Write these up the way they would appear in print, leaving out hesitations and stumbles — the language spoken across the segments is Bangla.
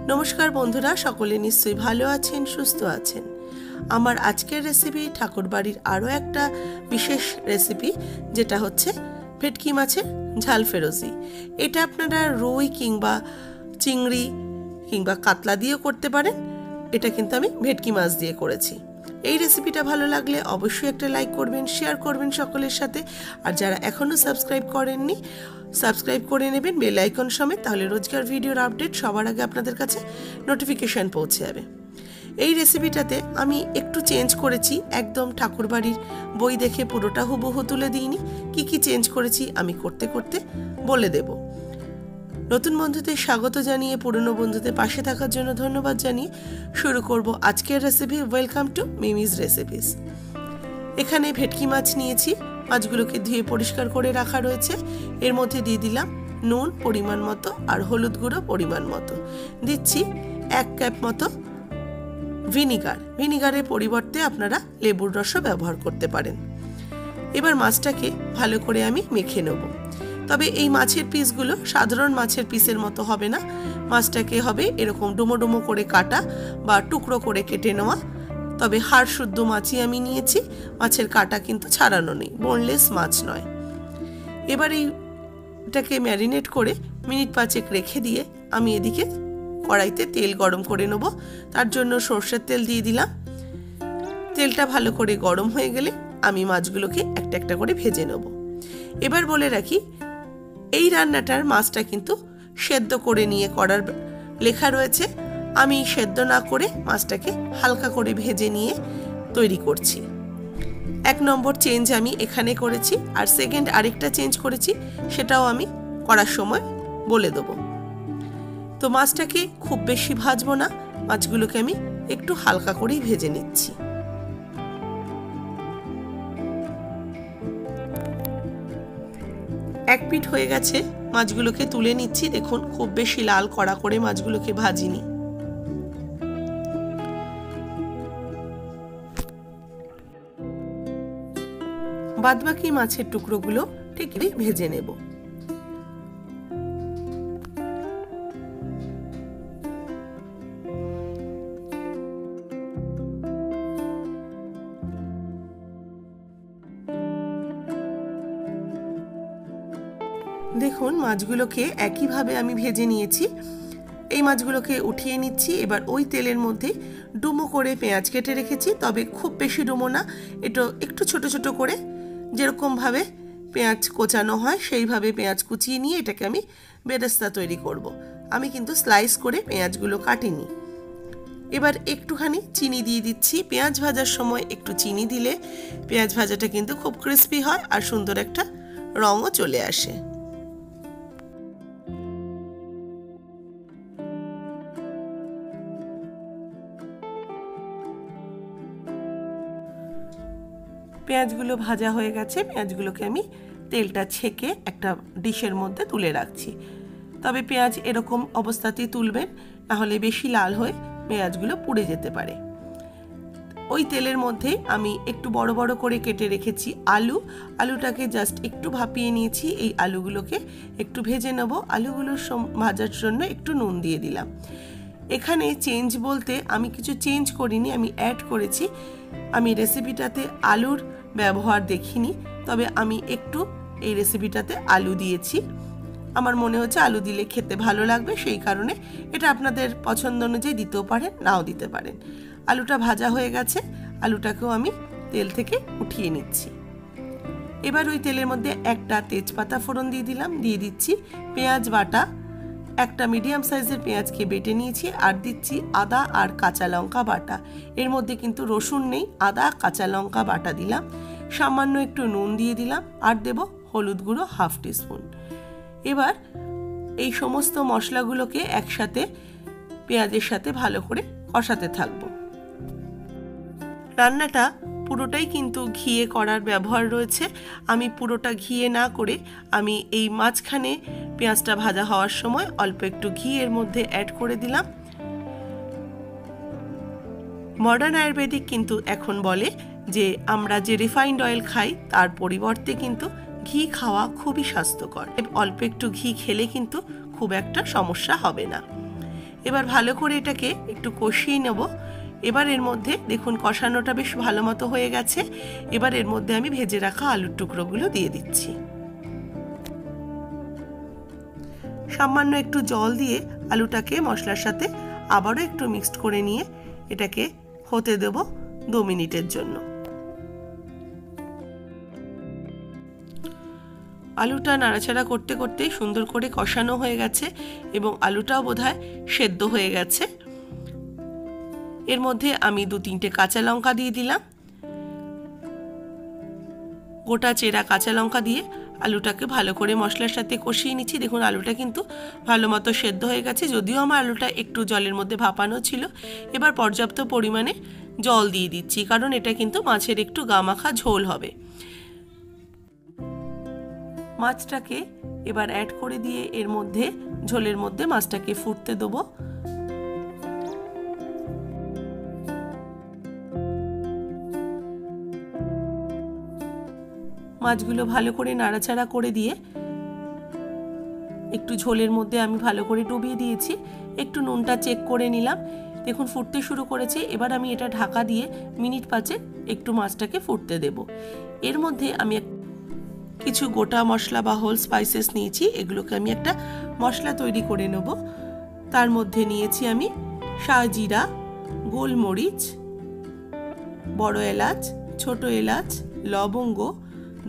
नमस्कार बंधुरा सकले निश्चयই ভালো আছেন সুস্থ আছেন। আমার আজকের রেসিপি ঠাকুরবাড়ির আরও একটা বিশেষ রেসিপি যেটা হচ্ছে ভেটকি মাছের ঝাল ফেরোজি। এটা আপনারা রুই কিংবা চিংড়ি কিংবা কাতলা দিয়েও করতে পারেন। এটা কিন্তু আমি ভেটকি মাছ দিয়ে করেছি। এই রেসিপিটা ভালো লাগলে অবশ্যই একটা লাইক করবেন, শেয়ার করবেন সকলের সাথে। আর যারা এখনো সাবস্ক্রাইব করেননি সাবস্ক্রাইব করে নেবেন বেল আইকন সমেত, তাহলে রোজকার ভিডিওর আপডেট সবার আগে আপনাদের কাছে নোটিফিকেশন পৌঁছে যাবে। এই রেসিপিটাতে আমি একটু চেঞ্জ করেছি, একদম ঠাকুরবাড়ির বই দেখে পুরোটা হুবহু তুলে দিইনি। কি চেঞ্জ করেছি আমি করতে করতে বলে দেব। নতুন বন্ধুদের স্বাগত জানিয়ে পুরনো বন্ধুদের পাশে থাকার জন্য ধন্যবাদ জানিয়ে শুরু করব আজকের রেসিপি। Welcome to মিমিজ recipes. এখানে ভেটকি মাছ নিয়েছি, মাছগুলোকে ধুয়ে পরিষ্কার করে রাখা রয়েছে। এর মধ্যে দিয়ে দিলাম নুন পরিমাণ মতো আর হলুদ গুঁড়ো পরিমাণ মতো। দিচ্ছি 1 কাপ মতো ভিনিগারের পরিবর্তে আপনারা লেবুর রসও ব্যবহার করতে পারেন। এবার মাছটাকে ভালো করে আমি মেখে নেব। তবে এই মাছের পিসগুলো সাধারণ মাছের পিসের মতো হবে না, মাছটাকে হবে এরকম ডুমো ডুমো করে কাটা বা টুকরো করে কেটে নেওয়া। তবে হাড় শুদ্ধ মাছই আমি নিয়েছি, মাছের কাটা কিন্তু ছাড়ানো নেই, বোনলেস মাছ নয়। এবার এইটাকে ম্যারিনেট করে মিনিট 5 রেখে দিয়ে আমি এদিকে কড়াইতে তেল গরম করে নেব। তার জন্য সর্ষের তেল দিয়ে দিলাম। তেলটা ভালো করে গরম হয়ে গেলে আমি মাছগুলোকে একটা একটা করে ভেজে নেব। এবার বলে রাখি, এই রান্নাটার মাছটা কিন্তু সেদ্ধ করে নিয়ে করার লেখা রয়েছে। আমি সেদ্ধ না করে মাছটাকে হালকা করে ভেজে নিয়ে তৈরি করছি। 1 নম্বর চেঞ্জ আমি এখানে করেছি, আর সেকেন্ড আরেকটা চেঞ্জ করেছি, সেটাও আমি করার সময় বলে দেবো। তো মাছটাকে খুব বেশি ভাজবো না, মাছগুলোকে আমি একটু হালকা করেই ভেজে নিচ্ছি। এক পিঠ হয়ে গেছে, মাছগুলোকে তুলে নিচ্ছি। দেখুন খুব বেশি লাল কড়া করে মাছগুলোকে ভাজিনি। বাদবাকি মাছের টুকরোগুলো ঠিক ভেজে নেব। দেখুন মাছগুলোকে একইভাবে আমি ভেজে নিয়েছি। এই মাছগুলোকে উঠিয়ে নিচ্ছি। এবার ওই তেলের মধ্যে ডুমো করে পেঁয়াজ কেটে রেখেছি, তবে খুব বেশি ডুমো না, এটা একটু ছোট ছোট করে যেরকমভাবে পেঁয়াজ কোচানো হয় সেইভাবে পেঁয়াজ কুচিয়ে নিয়ে এটাকে আমি বেরেস্তা তৈরি করব। আমি কিন্তু স্লাইস করে পেঁয়াজগুলো কাটিনি। এবার একটুখানি চিনি দিয়ে দিচ্ছি। পেঁয়াজ ভাজার সময় একটু চিনি দিলে পেঁয়াজ ভাজাটা কিন্তু খুব ক্রিস্পি হয় আর সুন্দর একটা রঙও চলে আসে। পেঁয়াজগুলো ভাজা হয়ে গেছে, পেঁয়াজগুলোকে আমি তেলটা ছেঁকে একটা ডিশের মধ্যে তুলে রাখছি। তবে পেঁয়াজ এরকম অবস্থাতেই তুলবেন, নাহলে বেশি লাল হয়ে পেঁয়াজগুলো পুড়ে যেতে পারে। ওই তেলের মধ্যে আমি একটু বড় বড় করে কেটে রেখেছি আলুটাকে জাস্ট একটু ভাপিয়ে নিয়েছি। এই আলুগুলোকে একটু ভেজে নেব। আলুগুলো ভাজার জন্য একটু নুন দিয়ে দিলাম। এখানে চেঞ্জ বলতে আমি কিছু চেঞ্জ করিনি, আমি অ্যাড করেছি। আমি রেসিপিটাতে আলুর ব্যবহার দেখিনি, তবে আমি একটু এই রেসিপিটাতে আলু দিয়েছি। আমার মনে হচ্ছে আলু দিলে খেতে ভালো লাগবে, সেই কারণে এটা আপনাদের পছন্দ অনুযায়ী দিতেও পারেন, নাও দিতে পারেন। আলুটা ভাজা হয়ে গেছে, আলুটাকেও আমি তেল থেকে উঠিয়ে নিচ্ছি। এবার ওই তেলের মধ্যে একটা তেজপাতা ফোড়ন দিয়ে দিলাম, দিয়ে দিচ্ছি পেঁয়াজ বাটা। একটা মিডিয়াম সাইজের পেঁয়াজকে বেটে নিয়েছি, আর দিচ্ছি আদা আর কাঁচা লঙ্কা বাটা। এর মধ্যে কিন্তু রসুন নেই, আদা কাঁচা লঙ্কা বাটা দিলাম। সামান্য একটু নুন দিয়ে দিলাম, আর দেব হলুদ গুঁড়ো 1/2 টিস্পুন। এবার এই সমস্ত মশলাগুলোকে একসাথে পেঁয়াজের সাথে ভালো করে কষাতে থাকবো। রান্নাটা পুরোটাই কিন্তু ঘিয়ে করার ব্যবহার রয়েছে। আমি পুরোটা ঘিয়ে না করে আমি এই মাঝখানে পেঁয়াজটা ভাজা হওয়ার সময় অল্প একটু ঘি এর মধ্যে অ্যাড করে দিলাম। মডার্ন আয়ুর্বেদিক কিন্তু এখন বলে যে আমরা যে রিফাইন্ড অয়েল খাই তার পরিবর্তে কিন্তু ঘি খাওয়া খুবই স্বাস্থ্যকর। অল্প একটু ঘি খেলে কিন্তু খুব একটা সমস্যা হবে না। এবার ভালো করে এটাকে একটু কষিয়ে নেব। এবার এর মধ্যে দেখুন কষানোটা বেশ ভালো মতো হয়ে গেছে। এবার এর মধ্যে আমি ভেজে রাখা আলুর টুকরোগুলো দিয়ে দিচ্ছি। সামান্য একটু জল দিয়ে আলুটাকে মশলার সাথে আবারও একটু মিক্সড করে নিয়ে এটাকে হতে দেব 2 মিনিটের জন্য। আলুটা নাড়াচাড়া করতে করতে সুন্দর করে কষানো হয়ে গেছে এবং আলুটাও বোধহয় সেদ্ধ হয়ে গেছে। এর মধ্যে আমি 2-3টে কাঁচা লঙ্কা দিয়ে দিলাম। গোটা চেরা কাঁচা লঙ্কা দিয়ে আলুটাকে ভালো করে মশলার সাথে কষিয়ে নিচ্ছি। দেখুন আলুটা কিন্তু ভালো মতো সেদ্ধ হয়ে গেছে, যদিও আমার আলুটা একটু জলের মধ্যে ভাপানো ছিল। এবার পর্যাপ্ত পরিমাণে জল দিয়ে দিচ্ছি, কারণ এটা কিন্তু মাছের একটু গামাখা ঝোল হবে। মাছটাকে এবার অ্যাড করে দিয়ে এর মধ্যে ঝোলের মধ্যে মাছটাকে ফুটতে দেবো। মাছগুলো ভালো করে নাড়াচাড়া করে দিয়ে একটু ঝোলের মধ্যে আমি ভালো করে ডুবিয়ে দিয়েছি। একটু নুনটা চেক করে নিলাম। দেখুন ফুটতে শুরু করেছে। এবার আমি এটা ঢাকা দিয়ে মিনিট 5 একটু মাছটাকে ফুটতে দেব। এর মধ্যে আমি কিছু গোটা মশলা বা হোল স্পাইসেস নিয়েছি, এগুলোকে আমি একটা মশলা তৈরি করে নেব। তার মধ্যে নিয়েছি আমি শাহজিরা, গোলমরিচ, বড় এলাচ, ছোট এলাচ, লবঙ্গ,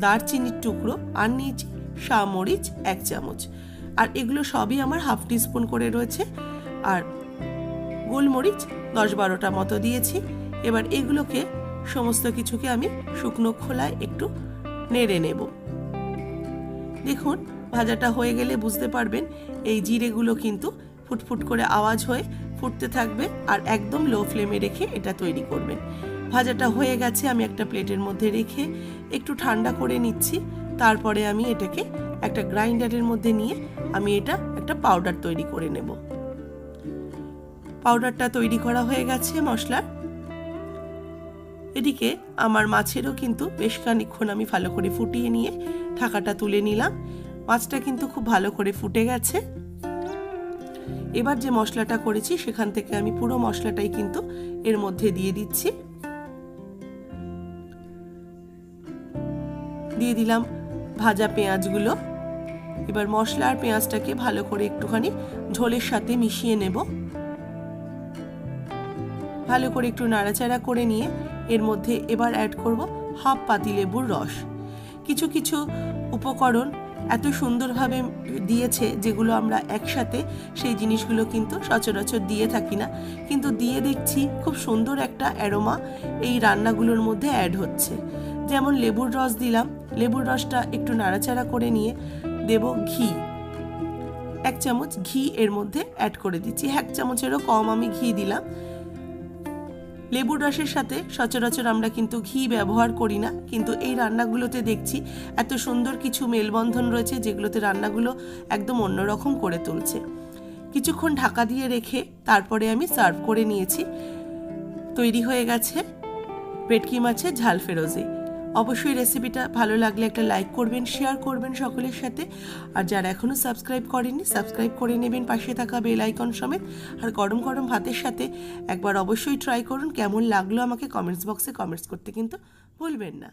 দারচিনির টুকরো, আর নিয়েছি শাহমরিচ 1 চামচ। আর এগুলো সবই আমার হাফ টিস্পুন করে রয়েছে। আর গোলমরিচ 10-12টা মতো দিয়েছি। এবার এগুলোকে সমস্ত কিছুকে আমি শুকনো খোলায় একটু নেড়ে নেব। দেখুন ভাজাটা হয়ে গেলে বুঝতে পারবেন এই জিরেগুলো কিন্তু ফুটফুট করে আওয়াজ হয়ে ফুটতে থাকবে, আর একদম লো ফ্লেমে রেখে এটা তৈরি করবেন। ভাজাটা হয়ে গেছে, আমি একটা প্লেটের মধ্যে রেখে একটু ঠান্ডা করে নিচ্ছি। তারপরে আমি এটাকে একটা গ্রাইন্ডারের মধ্যে নিয়ে আমি এটা একটা পাউডার তৈরি করে নেব। পাউডারটা তৈরি করা হয়ে গেছে মশলার। এদিকে আমার মাছেরও কিন্তু বেশ খানিকক্ষণ আমি ভালো করে ফুটিয়ে নিয়ে ঢাকাটা তুলে নিলাম। মাছটা কিন্তু খুব ভালো করে ফুটে গেছে। এবার যে মশলাটা করেছি সেখান থেকে আমি পুরো মশলাটাই কিন্তু এর মধ্যে দিয়ে দিচ্ছি। দিয়ে দিলাম ভাজা পেঁয়াজগুলো। এবার মশলা আর পেঁয়াজটাকে ভালো করে একটুখানি ঝোলের সাথে মিশিয়ে নেব। ভালো করে একটু নাড়াচাড়া করে নিয়ে এর মধ্যে এবার অ্যাড করব হাফ পাতিলেবুর রস। কিছু কিছু উপকরণ এত সুন্দরভাবে দিয়েছে যেগুলো আমরা একসাথে সেই জিনিসগুলো কিন্তু সচরাচর দিয়ে থাকি না, কিন্তু দিয়ে দেখছি খুব সুন্দর একটা অ্যারোমা এই রান্নাগুলোর মধ্যে অ্যাড হচ্ছে। যেমন লেবুর রস দিলাম, লেবুর রসটা একটু নাড়াচাড়া করে নিয়ে দেব ঘি। 1 চামচ ঘি এর মধ্যে অ্যাড করে দিচ্ছি। 1 চামচেরও কম আমি ঘি দিলাম। লেবুর রসের সাথে সচরাচর আমরা কিন্তু ঘি ব্যবহার করি না, কিন্তু এই রান্নাগুলোতে দেখছি এত সুন্দর কিছু মেলবন্ধন রয়েছে যেগুলোতে রান্নাগুলো একদম অন্যরকম করে তুলছে। কিছুক্ষণ ঢাকা দিয়ে রেখে তারপরে আমি সার্ভ করে নিয়েছি। তৈরি হয়ে গেছে ভেটকি মাছের ঝাল ফেরোজি। অবশ্যই রেসিপিটা ভালো লাগলে একটা লাইক করবেন, শেয়ার করবেন সকলের সাথে। আর যারা এখনও সাবস্ক্রাইব করেননি সাবস্ক্রাইব করে নেবেন পাশে থাকা বেল আইকন সমেত। আর গরম গরম ভাতের সাথে একবার অবশ্যই ট্রাই করুন। কেমন লাগলো আমাকে কমেন্টস বক্সে কমেন্টস করতে কিন্তু ভুলবেন না।